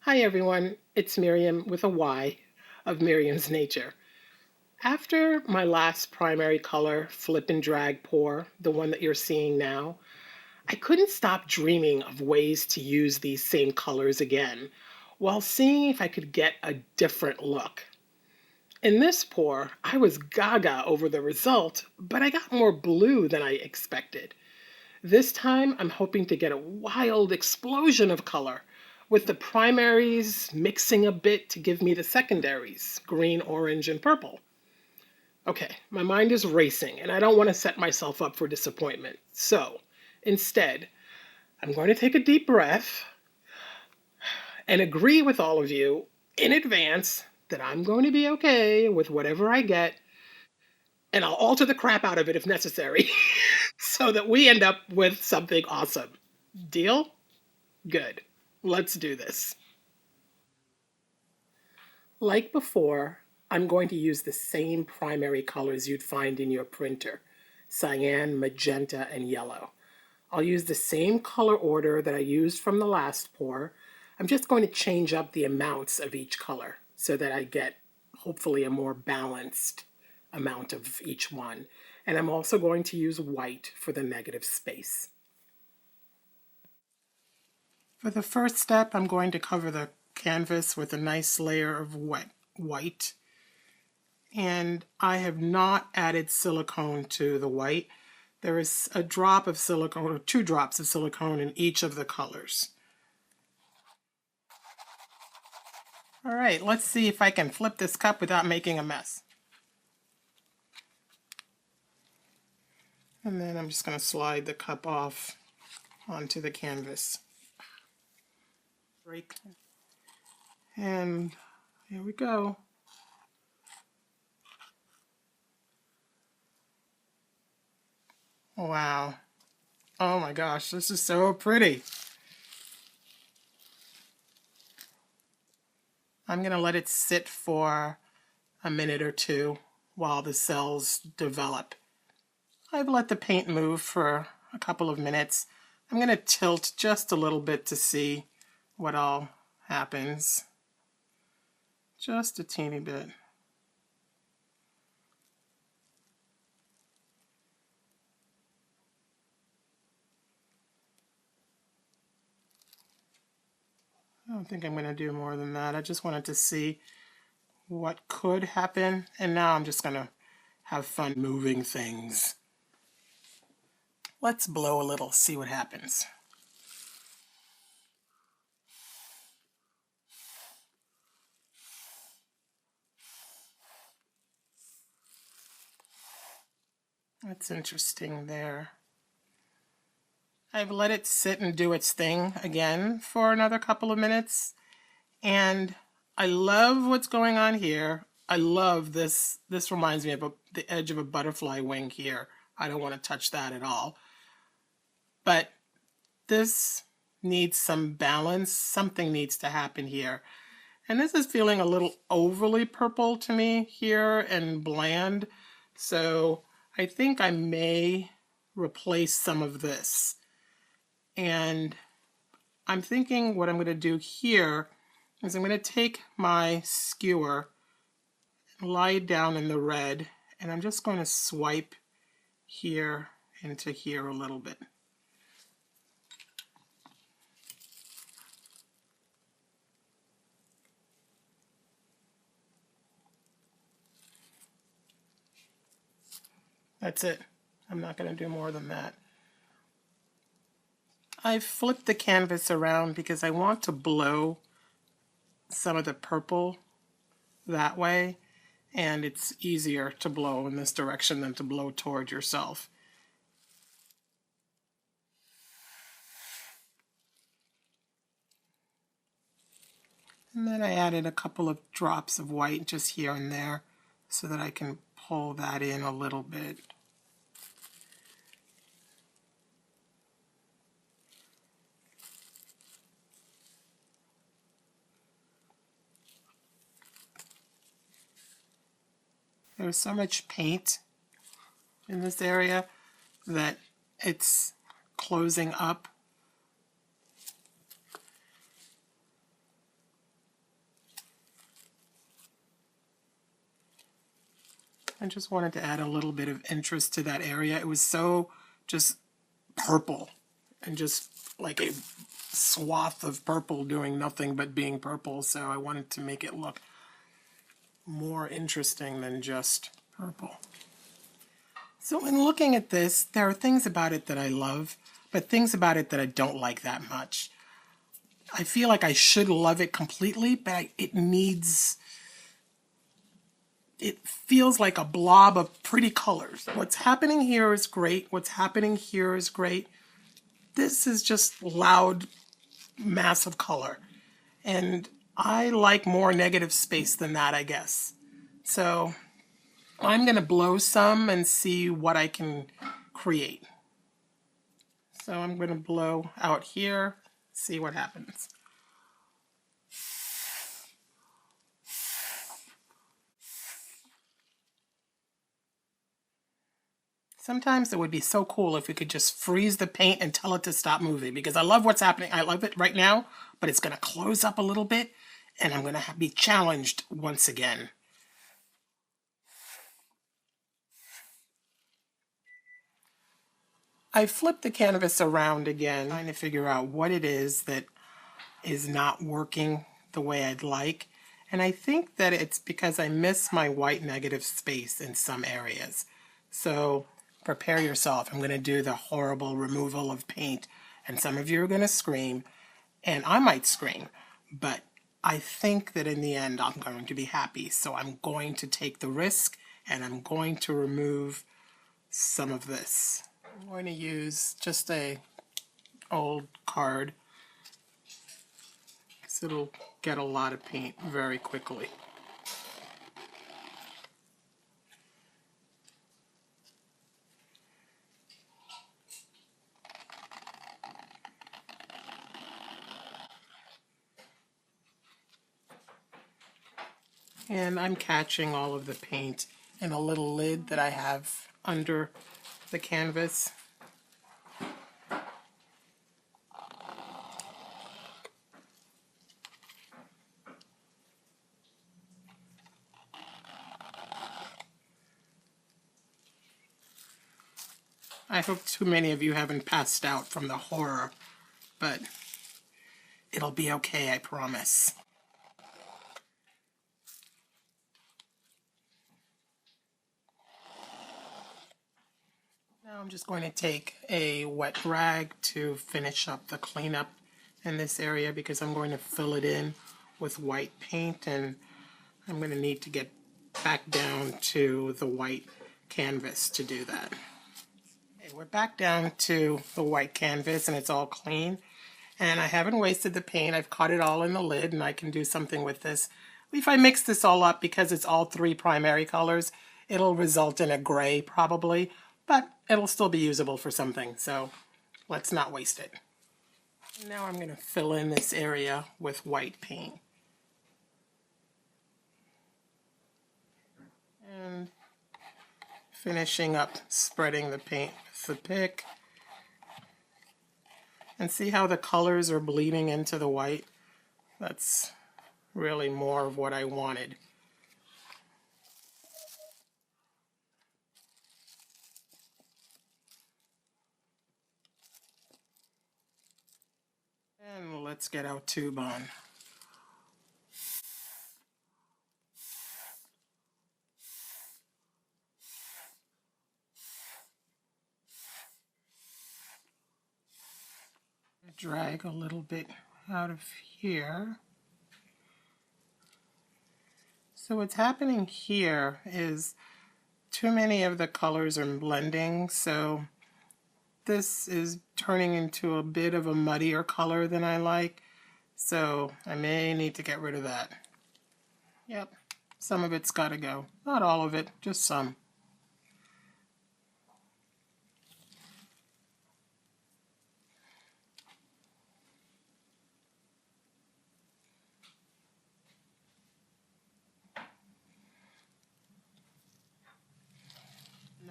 Hi everyone, it's Miriam with a Y of Miriam's Nature. After my last primary color flip and drag pour, the one that you're seeing now, I couldn't stop dreaming of ways to use these same colors again while seeing if I could get a different look. In this pour, I was gaga over the result, but I got more blue than I expected. This time, I'm hoping to get a wild explosion of color, with the primaries mixing a bit to give me the secondaries, green, orange, and purple. Okay, my mind is racing, and I don't want to set myself up for disappointment. So, instead, I'm going to take a deep breath and agree with all of you in advance that I'm going to be okay with whatever I get, and I'll alter the crap out of it if necessary so that we end up with something awesome. Deal? Good. Let's do this. Like before, I'm going to use the same primary colors you'd find in your printer: cyan, magenta, and yellow. I'll use the same color order that I used from the last pour. I'm just going to change up the amounts of each color so that I get hopefully a more balanced amount of each one. And I'm also going to use white for the negative space. For the first step, I'm going to cover the canvas with a nice layer of wet white. And I have not added silicone to the white. There is a drop of silicone, or 2 drops of silicone in each of the colors. All right, let's see if I can flip this cup without making a mess. And then I'm just going to slide the cup off onto the canvas. Break. And here we go. Wow. Oh my gosh, this is so pretty. I'm going to let it sit for a minute or two while the cells develop. I've let the paint move for a couple of minutes. I'm going to tilt just a little bit to see what all happens. Just a teeny bit. I don't think I'm going to do more than that. I just wanted to see what could happen, and now I'm just going to have fun moving things. Let's blow a little, see what happens. That's interesting there. I've let it sit and do its thing again for another couple of minutes, and I love what's going on here. I love this. This reminds me of the edge of a butterfly wing here. I don't want to touch that at all. But this needs some balance. Something needs to happen here. And this is feeling a little overly purple to me here and bland. So I think I may replace some of this. And I'm thinking what I'm going to do here is I'm going to take my skewer and lie it down in the red, and I'm just going to swipe here into here a little bit. That's it. I'm not going to do more than that. I flipped the canvas around because I want to blow some of the purple that way, and it's easier to blow in this direction than to blow toward yourself. And then I added a couple of drops of white just here and there so that I can pull that in a little bit. There's so much paint in this area that it's closing up. I just wanted to add a little bit of interest to that area. It was so just purple and just like a swath of purple doing nothing but being purple. So I wanted to make it look more interesting than just purple. So in looking at this, there are things about it that I love, but things about it that I don't like that much. I feel like I should love it completely, but it feels like a blob of pretty colors. What's happening here is great. What's happening here is great. This is just loud mass of color. And I like more negative space than that, I guess. So I'm going to blow some and see what I can create. So I'm going to blow out here, see what happens. Sometimes it would be so cool if we could just freeze the paint and tell it to stop moving, because I love what's happening. I love it right now, but it's going to close up a little bit and I'm going to be challenged once again. I flipped the canvas around again, trying to figure out what it is that is not working the way I'd like. And I think that it's because I miss my white negative space in some areas. So prepare yourself. I'm going to do the horrible removal of paint, and some of you are going to scream, and I might scream, but I think that in the end I'm going to be happy. So I'm going to take the risk, and I'm going to remove some of this. I'm going to use just a old card, because it'll get a lot of paint very quickly. And I'm catching all of the paint in a little lid that I have under the canvas. I hope too many of you haven't passed out from the horror, but it'll be okay, I promise. Now I'm just going to take a wet rag to finish up the cleanup in this area, because I'm going to fill it in with white paint, and I'm going to need to get back down to the white canvas to do that. Okay, we're back down to the white canvas and it's all clean. And I haven't wasted the paint. I've caught it all in the lid, and I can do something with this. If I mix this all up, because it's all three primary colors, it'll result in a gray probably, but it'll still be usable for something. So let's not waste it. Now I'm going to fill in this area with white paint. And finishing up spreading the paint with the pick. And see how the colors are bleeding into the white? That's really more of what I wanted. And let's get our tube on. Drag a little bit out of here. So what's happening here is too many of the colors are blending, so this is turning into a bit of a muddier color than I like, so I may need to get rid of that. Yep, some of it's got to go. Not all of it, just some.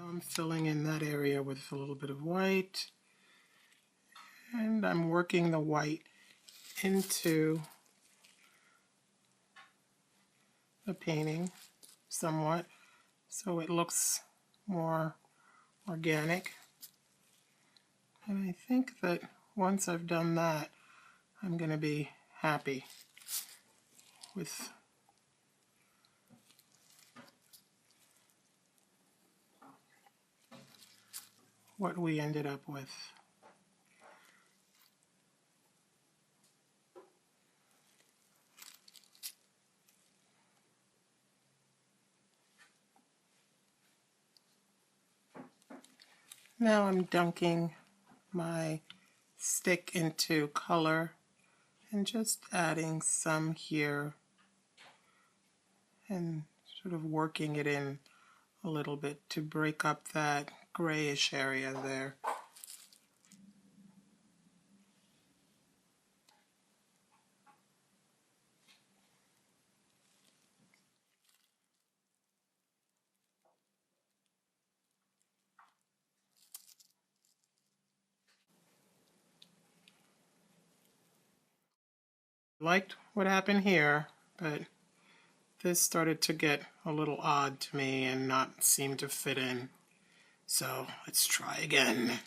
I'm filling in that area with a little bit of white, and I'm working the white into the painting somewhat so it looks more organic. And I think that once I've done that, I'm going to be happy with what we ended up with. Now I'm dunking my stick into color and just adding some here and sort of working it in a little bit to break up that grayish area there. Liked what happened here, but this started to get a little odd to me and not seem to fit in. So let's try again.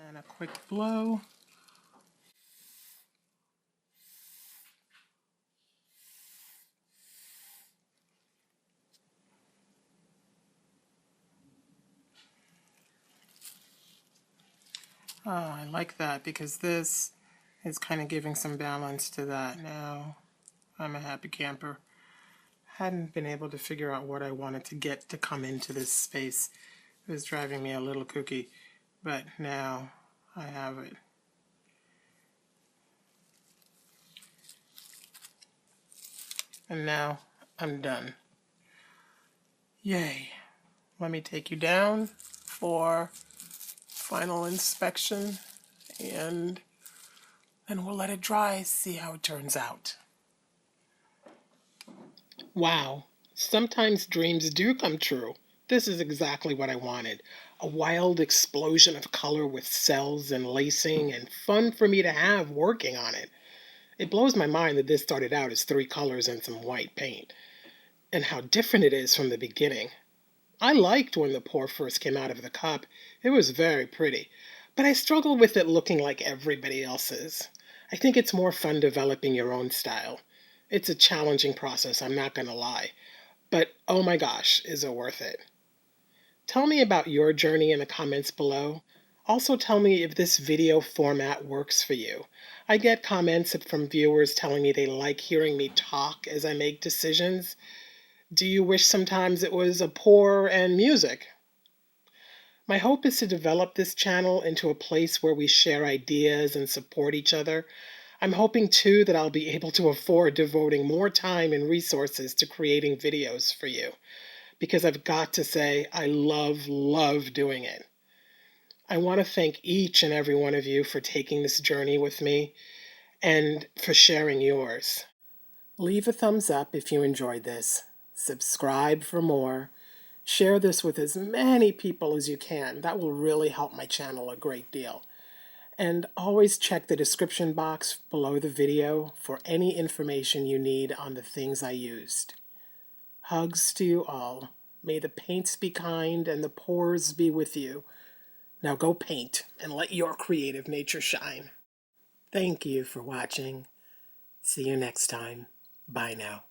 And a quick blow. Oh, I like that because this is kind of giving some balance to that. Now I'm a happy camper. Hadn't been able to figure out what I wanted to get to come into this space. It was driving me a little kooky, but now I have it. And now I'm done. Yay. Let me take you down for final inspection, and then we'll let it dry, see how it turns out. Wow, sometimes dreams do come true. This is exactly what I wanted. A wild explosion of color with cells and lacing, and fun for me to have working on it. It blows my mind that this started out as 3 colors and some white paint, and how different it is from the beginning. I liked when the pour first came out of the cup. It was very pretty, but I struggle with it looking like everybody else's. I think it's more fun developing your own style. It's a challenging process, I'm not going to lie, but oh my gosh, is it worth it? Tell me about your journey in the comments below. Also tell me if this video format works for you. I get comments from viewers telling me they like hearing me talk as I make decisions. Do you wish sometimes it was a pour and music? My hope is to develop this channel into a place where we share ideas and support each other. I'm hoping too that I'll be able to afford devoting more time and resources to creating videos for you, because I've got to say I love doing it. I want to thank each and every one of you for taking this journey with me and for sharing yours. Leave a thumbs up if you enjoyed this. Subscribe for more. Share this with as many people as you can. That will really help my channel a great deal. And always check the description box below the video for any information you need on the things I used. Hugs to you all. May the paints be kind and the pours be with you. Now go paint and let your creative nature shine. Thank you for watching. See you next time. Bye now.